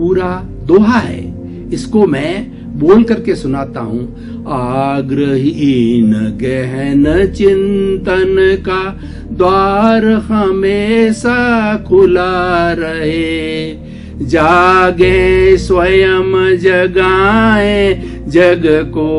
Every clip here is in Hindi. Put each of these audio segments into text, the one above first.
पूरा दोहा है, इसको मैं बोल करके सुनाता हूं। आग्रहीन गहन चिंतन का द्वार हमेशा खुला रहे, जागे स्वयं जगाए जग को,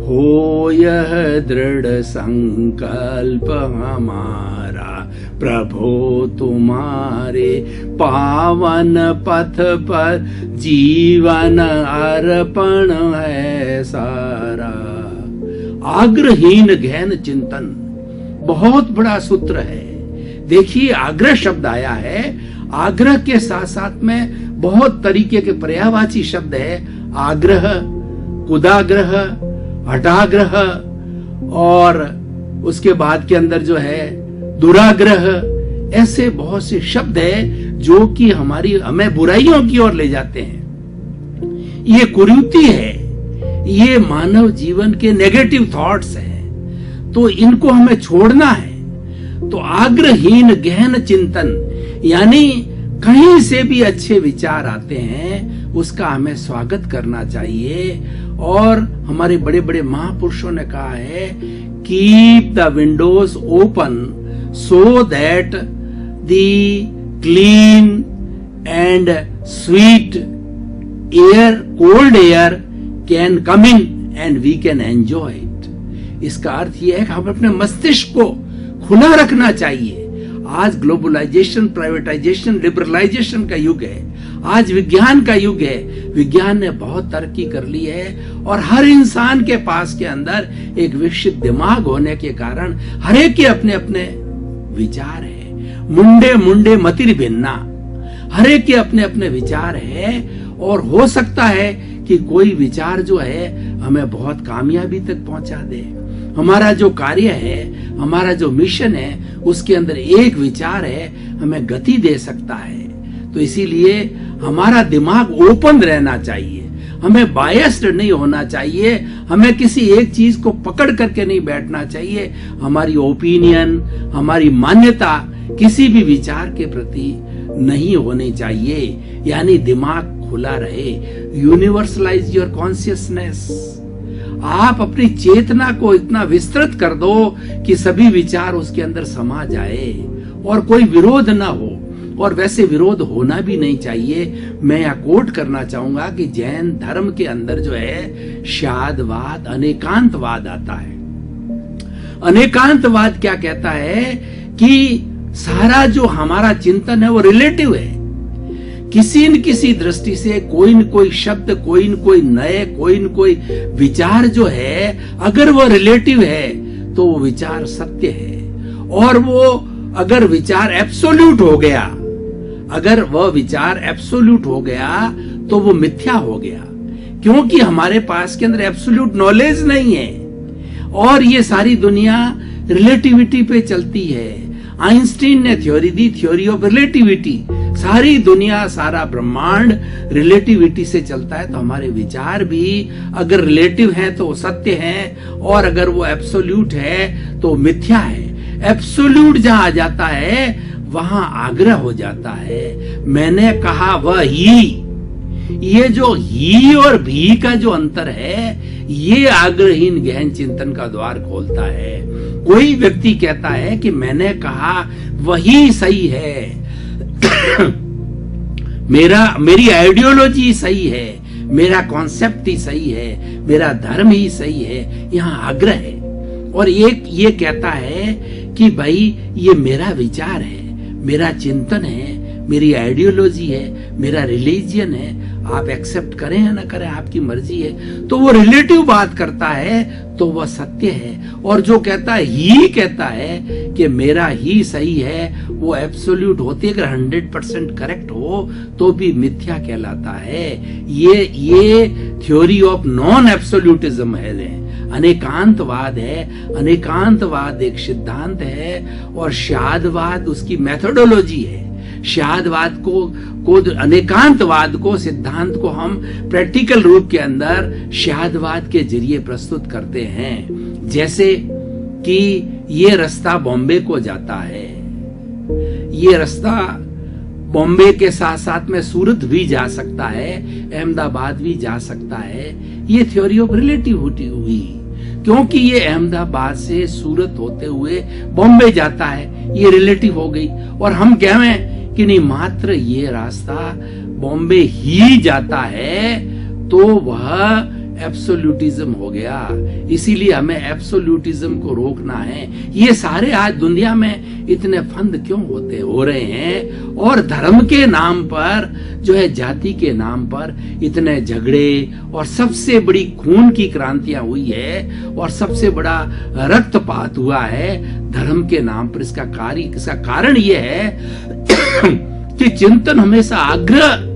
हो यह दृढ़ संकल्प हमारा, प्रभो तुम्हारे पावन पथ पर जीवन अर्पण है सारा। आग्रहीन गहन चिंतन बहुत बड़ा सूत्र है। देखिए, आग्रह शब्द आया है, आग्रह के साथ साथ में बहुत तरीके के पर्यायवाची शब्द है। आग्रह, कुदाग्रह, हठाग्रह, और उसके बाद के अंदर जो है दुराग्रह, ऐसे बहुत से शब्द है जो कि हमें बुराइयों की ओर ले जाते हैं। ये कुरीति है, ये मानव जीवन के नेगेटिव थॉट्स हैं, तो इनको हमें छोड़ना है। तो आग्रहीन गहन चिंतन, यानी कहीं से भी अच्छे विचार आते हैं उसका हमें स्वागत करना चाहिए। और हमारे बड़े बड़े महापुरुषों ने कहा है, keep the Windows open so that the clean and sweet air, cold air can come in and we can enjoy it। इसका अर्थ यह है कि हम अपने मस्तिष्क को खुला रखना चाहिए। आज ग्लोबलाइजेशन, प्राइवेटाइजेशन, लिबरलाइजेशन का युग है, आज विज्ञान का युग है। विज्ञान ने बहुत तरक्की कर ली है और हर इंसान के पास के अंदर एक विकसित दिमाग होने के कारण हर एक के अपने अपने विचार है। मुंडे मुंडे मतिर भिन्ना, हर एक के अपने अपने विचार है। और हो सकता है कि कोई विचार जो है हमें बहुत कामयाबी तक पहुंचा दे। हमारा जो कार्य है, हमारा जो मिशन है, उसके अंदर एक विचार है हमें गति दे सकता है। तो इसीलिए हमारा दिमाग ओपन रहना चाहिए, हमें बायस्ड नहीं होना चाहिए, हमें किसी एक चीज को पकड़ करके नहीं बैठना चाहिए। हमारी ओपिनियन, हमारी मान्यता किसी भी विचार के प्रति नहीं होनी चाहिए, यानी दिमाग खुला रहे। यूनिवर्सलाइज योर कॉन्शियसनेस, आप अपनी चेतना को इतना विस्तृत कर दो कि सभी विचार उसके अंदर समा जाए और कोई विरोध ना हो। और वैसे विरोध होना भी नहीं चाहिए। मैं यह कोट करना चाहूंगा कि जैन धर्म के अंदर जो है शादवाद, अनेकांतवाद आता है। अनेकांतवाद क्या कहता है कि सारा जो हमारा चिंतन है वो रिलेटिव है। किसी न किसी दृष्टि से कोई न कोई शब्द, कोई न कोई नए, कोई न कोई विचार जो है, अगर वो रिलेटिव है तो वो विचार सत्य है। और वो अगर विचार एब्सोल्यूट हो गया, अगर वह विचार एब्सोल्यूट हो गया तो वो मिथ्या हो गया, क्योंकि हमारे पास के अंदर एब्सोल्यूट नॉलेज नहीं है और ये सारी दुनिया रिलेटिविटी पे चलती है। आइंस्टीन ने theory the, theory of relativity. सारी दुनिया, सारा ब्रह्मांड रिलेटिविटी से चलता है। तो हमारे विचार भी अगर रिलेटिव हैं तो सत्य हैं, और अगर वो एब्सोल्यूट है तो मिथ्या है। एब्सोल्यूट जहां आ जाता है वहां आग्रह हो जाता है। मैंने कहा वह ही, ये जो ही और भी का जो अंतर है, ये आग्रहीन गहन चिंतन का द्वार खोलता है। कोई व्यक्ति कहता है कि मैंने कहा वही सही है, मेरी आइडियोलॉजी सही है, मेरा कॉन्सेप्ट ही सही है, मेरा धर्म ही सही है, यहाँ आग्रह है। और एक ये कहता है कि भाई ये मेरा विचार है, मेरा चिंतन है, मेरी आइडियोलॉजी है, मेरा रिलीजियन है, आप एक्सेप्ट करें या ना करें आपकी मर्जी है। तो वो रिलेटिव बात करता है तो वह सत्य है। और जो कहता है, ही कहता है कि मेरा ही सही है, वो एब्सोल्यूट होते अगर 100% करेक्ट हो तो भी मिथ्या कहलाता है। ये थ्योरी ऑफ नॉन एब्सोल्यूटिज्म है, अनेकांतवाद है। अनेकांतवाद एक सिद्धांत है और शादवाद उसकी मेथोडोलॉजी है। शादवाद को अनेकांतवाद को, सिद्धांत को हम प्रैक्टिकल रूप के अंदर शादवाद के जरिए प्रस्तुत करते हैं। जैसे कि ये रास्ता बॉम्बे को जाता है, ये रास्ता बॉम्बे के साथ साथ में सूरत भी जा सकता है, अहमदाबाद भी जा सकता है। ये थ्योरी ऑफ रिलेटिविटी हुई, क्योंकि ये अहमदाबाद से सूरत होते हुए बॉम्बे जाता है, ये रिलेटिव हो गई। और हम कहें कि नहीं, मात्र ये रास्ता बॉम्बे ही जाता है, तो वह एब्सोल्यूटिज्म हो गया। इसीलिए हमें एब्सोल्यूटिज्म को रोकना है। ये सारे आज दुनिया में इतने फंद क्यों हो रहे हैं, और धर्म के नाम पर जो है, जाति के नाम पर इतने झगड़े, और सबसे बड़ी खून की क्रांतियां हुई है, और सबसे बड़ा रक्तपात हुआ है धर्म के नाम पर। इसका कारण यह है कि चिंतन हमेशा आग्रह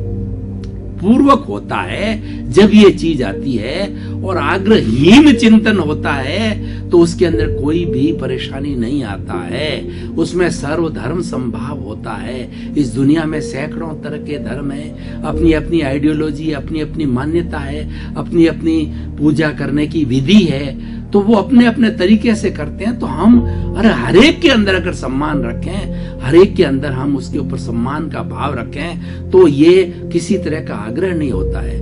पूर्वक होता है जब ये चीज आती है, और आग्रहीन चिंतन होता है तो उसके अंदर कोई भी परेशानी नहीं आता है, उसमें सर्वधर्म संभाव होता है। इस दुनिया में सैकड़ों तरह के धर्म है, अपनी अपनी आइडियोलॉजी, अपनी अपनी मान्यता है, अपनी अपनी पूजा करने की विधि है, तो वो अपने अपने तरीके से करते हैं। तो हम हर एक के अंदर अगर सम्मान रखें, हर एक के अंदर हम उसके ऊपर सम्मान का भाव रखें, तो ये किसी तरह का आग्रह नहीं होता है।